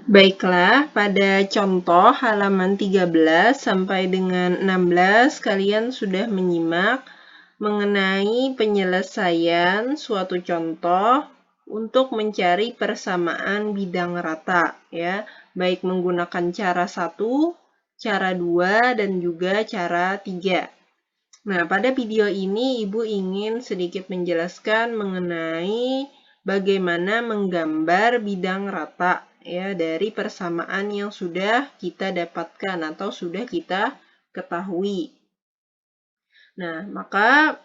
Baiklah, pada contoh halaman 13 sampai dengan 16 kalian sudah menyimak mengenai penyelesaian suatu contoh untuk mencari persamaan bidang rata, ya, baik menggunakan cara 1, cara 2, dan juga cara 3. Nah, pada video ini Ibu ingin sedikit menjelaskan mengenai bagaimana menggambar bidang rata, ya, dari persamaan yang sudah kita dapatkan atau sudah kita ketahui. Nah, maka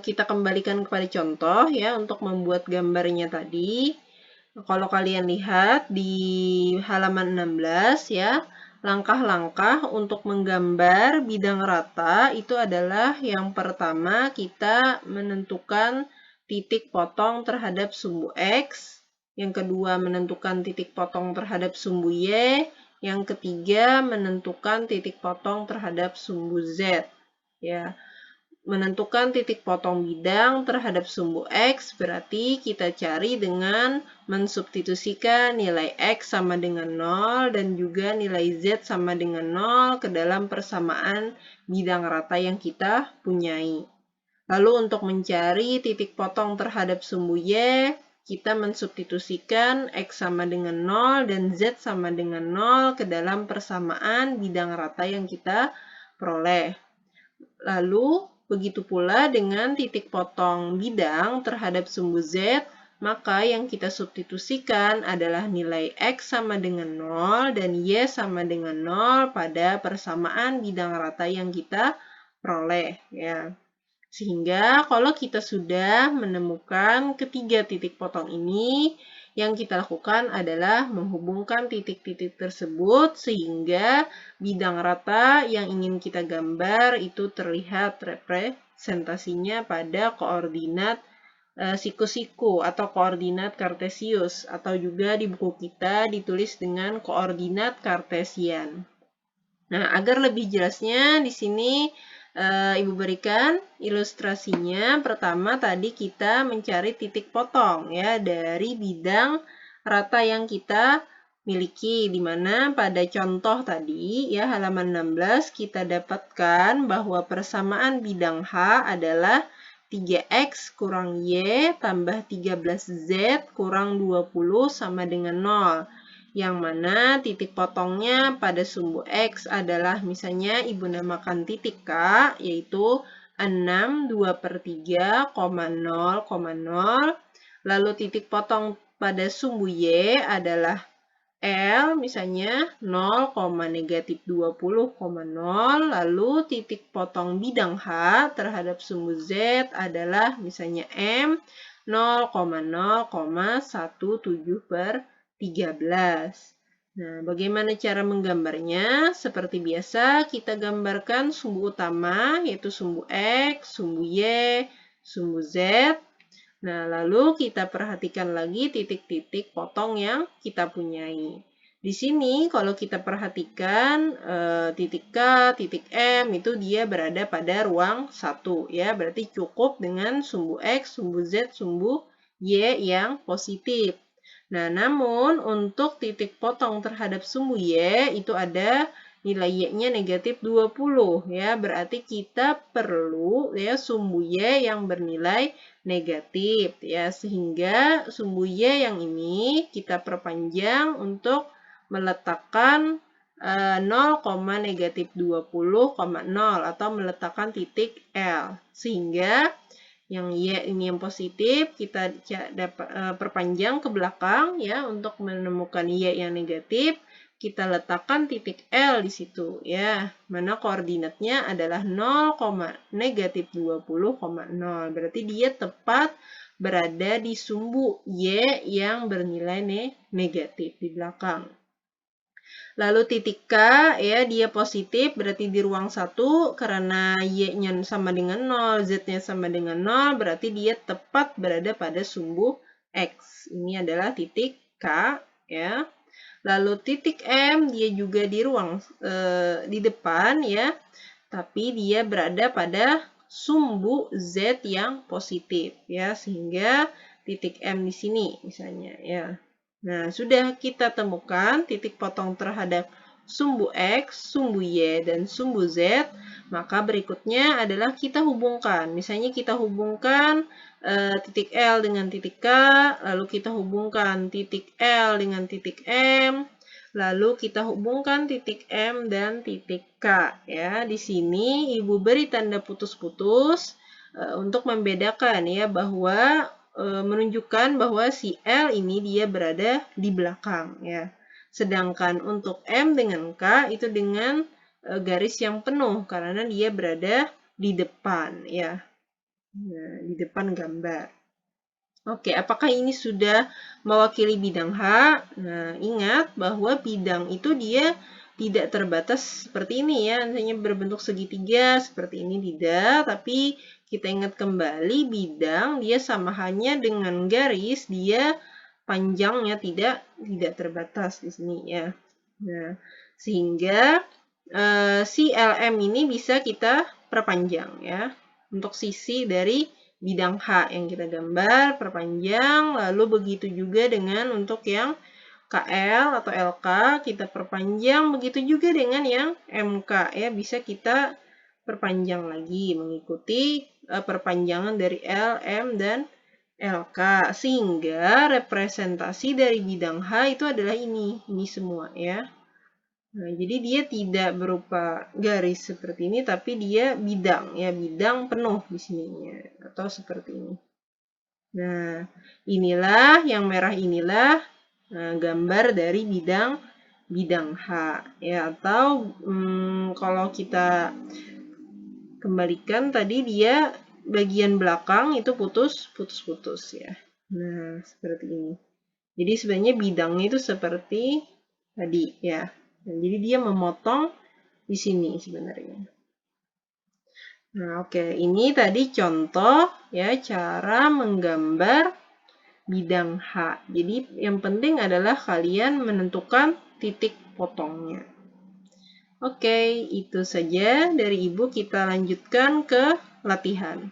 kita kembalikan kepada contoh ya untuk membuat gambarnya tadi. Kalau kalian lihat di halaman 16 ya, langkah-langkah untuk menggambar bidang rata itu adalah yang pertama kita menentukan titik potong terhadap sumbu X, yang kedua menentukan titik potong terhadap sumbu Y, yang ketiga menentukan titik potong terhadap sumbu Z. Ya, menentukan titik potong bidang terhadap sumbu X berarti kita cari dengan mensubstitusikan nilai X sama dengan 0 dan juga nilai Z sama dengan 0 ke dalam persamaan bidang rata yang kita punyai. Lalu untuk mencari titik potong terhadap sumbu Y, kita mensubstitusikan X sama dengan 0 dan Z sama dengan 0 ke dalam persamaan bidang rata yang kita peroleh. Lalu, begitu pula dengan titik potong bidang terhadap sumbu Z, maka yang kita substitusikan adalah nilai X sama dengan 0 dan Y sama dengan 0 pada persamaan bidang rata yang kita peroleh. Ya. Sehingga kalau kita sudah menemukan ketiga titik potong ini, yang kita lakukan adalah menghubungkan titik-titik tersebut sehingga bidang rata yang ingin kita gambar itu terlihat representasinya pada koordinat siku-siku atau koordinat kartesius, atau juga di buku kita ditulis dengan koordinat kartesian. Nah, agar lebih jelasnya di sini Ibu berikan ilustrasinya. Pertama tadi kita mencari titik potong ya dari bidang rata yang kita miliki, di mana pada contoh tadi ya halaman 16 kita dapatkan bahwa persamaan bidang H adalah 3X kurang Y tambah 13Z kurang 20 sama dengan 0. Yang mana titik potongnya pada sumbu X adalah misalnya Ibu namakan titik K, yaitu 6, 2/3, 0, 0. Lalu titik potong pada sumbu Y adalah L, misalnya 0, negatif 20, 0. Lalu titik potong bidang H terhadap sumbu Z adalah misalnya M, 0,0,17/13. Nah, bagaimana cara menggambarnya? Seperti biasa, kita gambarkan sumbu utama, yaitu sumbu X, sumbu Y, sumbu Z. Nah, lalu kita perhatikan lagi titik-titik potong yang kita punyai. Di sini, kalau kita perhatikan titik K, titik M, itu dia berada pada ruang 1. Ya, berarti cukup dengan sumbu X, sumbu Z, sumbu Y yang positif. Nah, namun untuk titik potong terhadap sumbu Y itu ada nilai Y-nya negatif 20 ya. Berarti kita perlu ya sumbu Y yang bernilai negatif ya. Sehingga sumbu Y yang ini kita perpanjang untuk meletakkan 0,-20,0 atau meletakkan titik L. Sehingga yang Y ini yang positif, kita perpanjang ke belakang ya untuk menemukan Y yang negatif. Kita letakkan titik L di situ ya. Mana koordinatnya adalah 0,-20,0. Berarti dia tepat berada di sumbu Y yang bernilai negatif di belakang. Lalu titik K, ya dia positif, berarti di ruang 1, karena Y-nya sama dengan 0, Z-nya sama dengan 0, berarti dia tepat berada pada sumbu X. Ini adalah titik K, ya. Lalu titik M, dia juga di ruang di depan, ya. Tapi dia berada pada sumbu Z yang positif, ya. Sehingga titik M di sini, misalnya, ya. Nah, sudah kita temukan titik potong terhadap sumbu X, sumbu Y, dan sumbu Z, maka berikutnya adalah kita hubungkan. Misalnya kita hubungkan titik L dengan titik K, lalu kita hubungkan titik L dengan titik M, lalu kita hubungkan titik M dan titik K. Ya, di sini Ibu beri tanda putus-putus untuk membedakan ya bahwa menunjukkan bahwa si L ini dia berada di belakang ya. Sedangkan untuk M dengan K itu dengan garis yang penuh karena dia berada di depan ya. Nah, di depan gambar. Oke, apakah ini sudah mewakili bidang H? Nah, ingat bahwa bidang itu dia tidak terbatas seperti ini ya, misalnya berbentuk segitiga seperti ini tidak, tapi kita ingat kembali bidang dia sama hanya dengan garis, dia panjangnya tidak terbatas di sini ya. Nah, sehingga si LM ini bisa kita perpanjang ya untuk sisi dari bidang H yang kita gambar, perpanjang, lalu begitu juga dengan untuk yang KL atau LK, kita perpanjang, begitu juga dengan yang MK, ya, bisa kita perpanjang lagi, mengikuti perpanjangan dari L, M, dan LK, sehingga representasi dari bidang H itu adalah ini semua, ya. Nah, jadi dia tidak berupa garis seperti ini, tapi dia bidang, ya, bidang penuh di sininya, atau seperti ini. Nah, inilah yang merah inilah gambar dari bidang H, ya, atau kalau kita kembalikan tadi dia bagian belakang itu putus ya. Nah, seperti ini. Jadi sebenarnya bidangnya itu seperti tadi ya. Nah, jadi dia memotong di sini sebenarnya. Nah, oke, ini tadi contoh ya cara menggambar bidang H. Jadi yang penting adalah kalian menentukan titik potongnya. Oke, itu saja dari Ibu. Kita lanjutkan ke latihan.